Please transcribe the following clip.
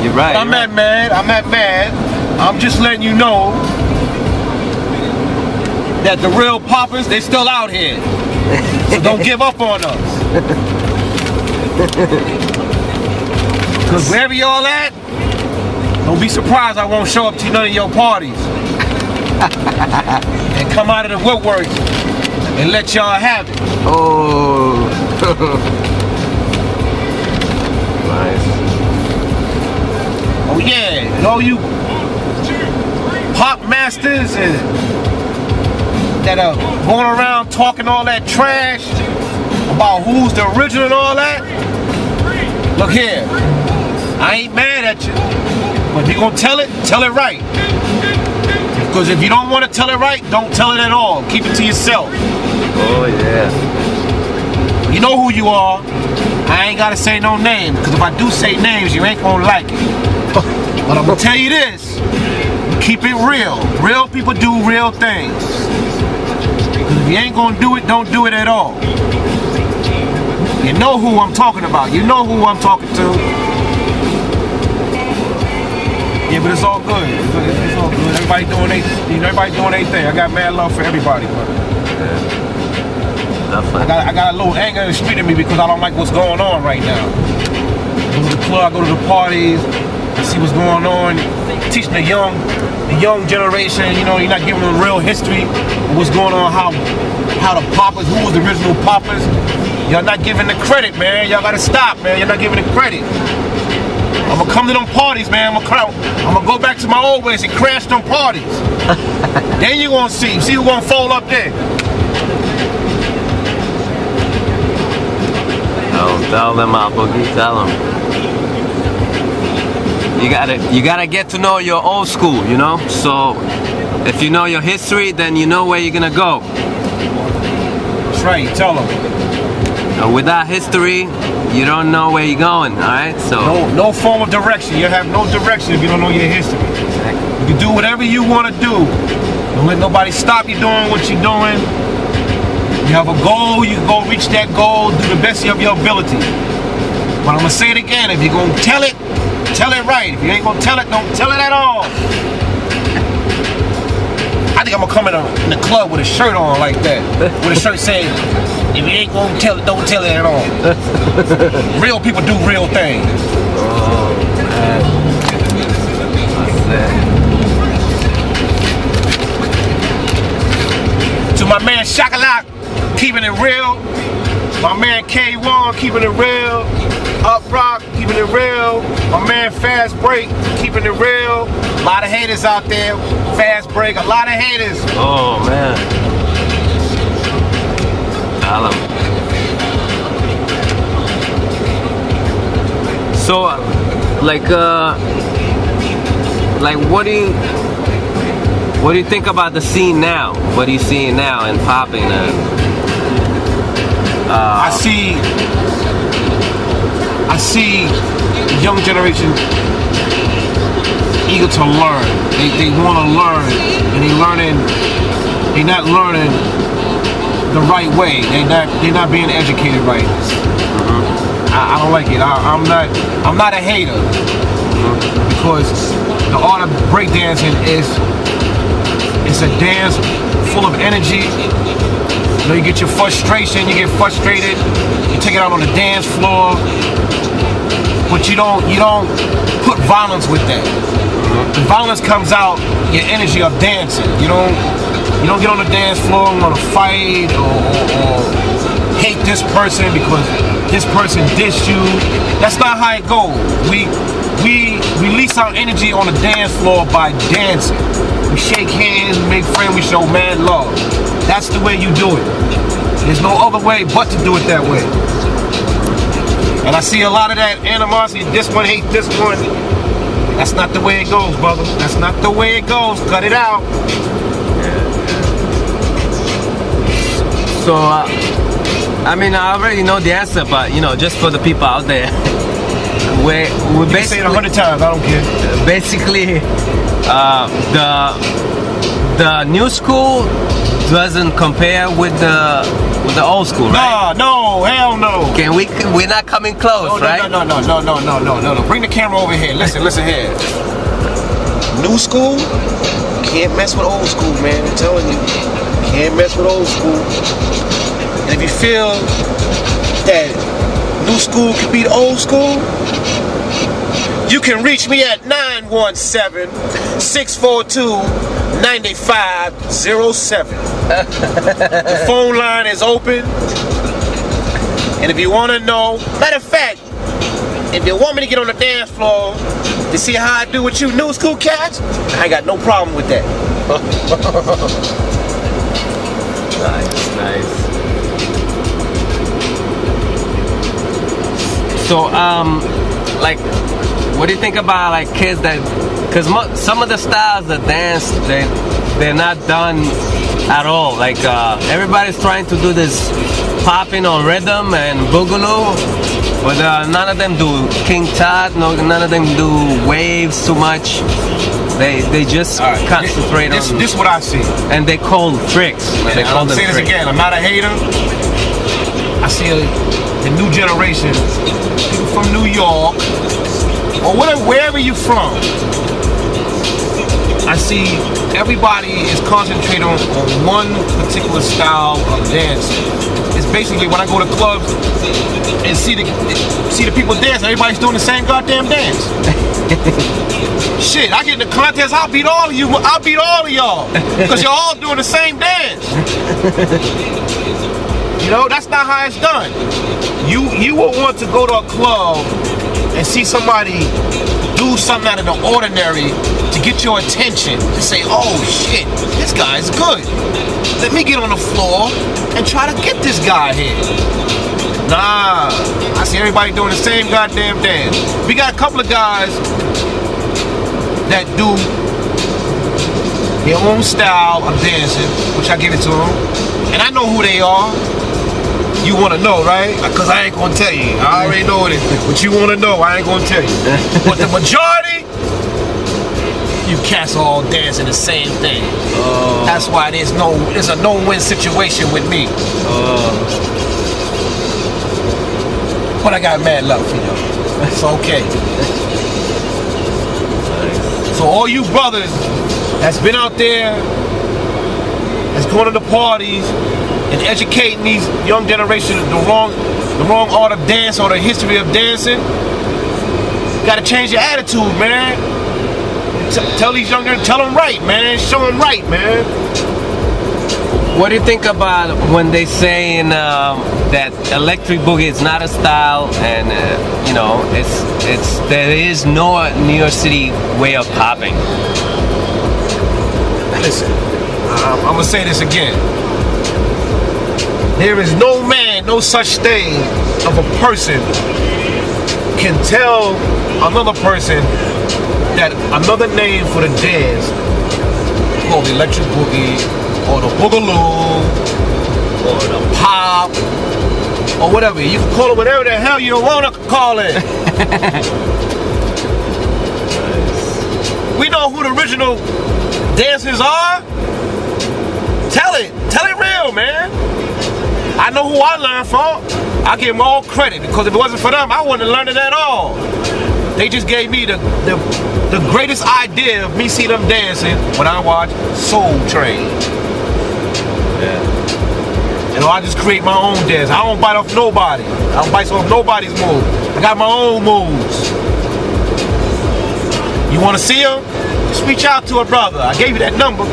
You're right. But I'm not mad. I'm not mad. I'm just letting you know that the real poppers, they still out here. So don't give up on us. Because wherever y'all at, don't be surprised I won't show up to none of your parties. And come out of the woodwork and let y'all have it. Oh. Nice. Oh yeah, and all you pop masters and that are going around talking all that trash about who's the original and all that. Look here, I ain't mad at you, but if you're gonna tell it right. Because if you don't want to tell it right, don't tell it at all. Keep it to yourself. Oh yeah. You know who you are. I ain't gotta say no names, because if I do say names, you ain't gonna like it. But I'm gonna tell you this, keep it real. Real people do real things. Because if you ain't gonna do it, don't do it at all. You know who I'm talking about. You know who I'm talking to. Yeah, but it's all good. It's all good. Everybody doing their thing. I got mad love for everybody, but I got a little anger in the street in me because I don't like what's going on right now. I go to the club, I go to the parties, I see what's going on, teaching the young generation, you know, you're not giving them real history of what's going on, how the poppers, who was the original poppers. Y'all not giving the credit, man. Y'all gotta stop, man. You're not giving the credit. I'm gonna come to them parties, man. I'm gonna go back to my old ways and crash them parties. Then you gonna see who gonna fold up there. Tell them, AlBoogie, tell them. You gotta get to know your old school, you know? So, if you know your history, then you know where you're gonna go. That's right, tell them. Without history, you don't know where you're going, alright? So no form of direction. You have no direction if you don't know your history. Exactly. You can do whatever you want to do. Don't let nobody stop you doing what you're doing. You have a goal, you go reach that goal, do the best of your ability. But I'm gonna say it again, if you're gonna tell it right. If you ain't gonna tell it, don't tell it at all. I think I'm gonna come in the club with a shirt on like that. With a shirt saying, if you ain't gonna tell it, don't tell it at all. Real people do real things. Oh, man. That's it. To my man Shakalak, keeping it real. My man K1, keeping it real. Up Rock, keeping it real. My man Fast Break, keeping it real. A lot of haters out there. Fast Break, a lot of haters. Oh man. Tell 'em. So, like what do you think about the scene now? What are you seeing now in popping? I see the young generation eager to learn. They want to learn, and they're not learning the right way. They're not being educated right. I don't like it. I'm not a hater, because the art of breakdancing it's a dance full of energy. You know, you get your frustration, you get frustrated, you take it out on the dance floor, but you don't put violence with that. The violence comes out your energy of dancing. You don't get on the dance floor and want to fight or hate this person because this person dissed you. That's not how it goes. We release our energy on the dance floor by dancing. We shake hands, we make friends, we show mad love. That's the way you do it. There's no other way but to do it that way. And I see a lot of that animosity. This one hates this one. That's not the way it goes, brother. That's not the way it goes. Cut it out. So, I mean, I already know the answer, but you know, just for the people out there, we basically say it 100 times. I don't care. Basically, the new school doesn't compare with the old school, right? No, hell no. We're not coming close, right? No. Bring the camera over here. Listen here. New school can't mess with old school, man. I'm telling you, can't mess with old school. And if you feel that new school can beat old school, you can reach me at 917-642-9507. The phone line is open. And if you want to know, matter of fact, if you want me to get on the dance floor to see how I do with you new school cats, I ain't got no problem with that. Nice. So, like, what do you think about like kids that, because some of the styles that dance, they're not done at all. Like everybody's trying to do this popping on rhythm and boogaloo, but none of them do King Tut. None of them do waves too much. They just concentrate on. This is what I see. And they call tricks. They call them tricks. This again. I'm not a hater. I see the new generation, people from New York, or wherever you're from. I see everybody is concentrated on one particular style of dance. It's basically when I go to clubs and see the people dance, everybody's doing the same goddamn dance. Shit, I get in the contest, I'll beat all of you. I'll beat all of y'all because you're all doing the same dance. You know, that's not how it's done. You will want to go to a club and see somebody do something out of the ordinary to get your attention, to say, oh shit, this guy's good. Let me get on the floor and try to get this guy here. Nah, I see everybody doing the same goddamn dance. We got a couple of guys that do their own style of dancing, which I give it to them, and I know who they are. You want to know, right? Because I ain't going to tell you. I already know it. But you want to know, I ain't going to tell you. But the majority, you cats all dancing the same thing. That's why there's a no-win situation with me. But I got mad love for you. It's okay. So all you brothers that's been out there, that's going to the parties, and educating these young generations the wrong art of dance or the history of dancing, you gotta change your attitude, man. Tell these young girls, tell them right, man. Show them right, man. What do you think about when they say that electric boogie is not a style, and you know, there is no New York City way of popping? Listen, I'm gonna say this again. There is no man, no such thing of a person can tell another person that another name for the dance called the electric boogie or the boogaloo or the pop or whatever. You can call it whatever the hell you want to call it. We know who the original dancers are. Tell it real, man. I know who I learned from. I give them all credit because if it wasn't for them, I wouldn't have learned it at all. They just gave me the greatest idea of me seeing them dancing when I watch Soul Train. Yeah. And I just create my own dance. I don't bite off nobody. I don't bite off nobody's move. I got my own moves. You want to see them? Just reach out to a brother. I gave you that number.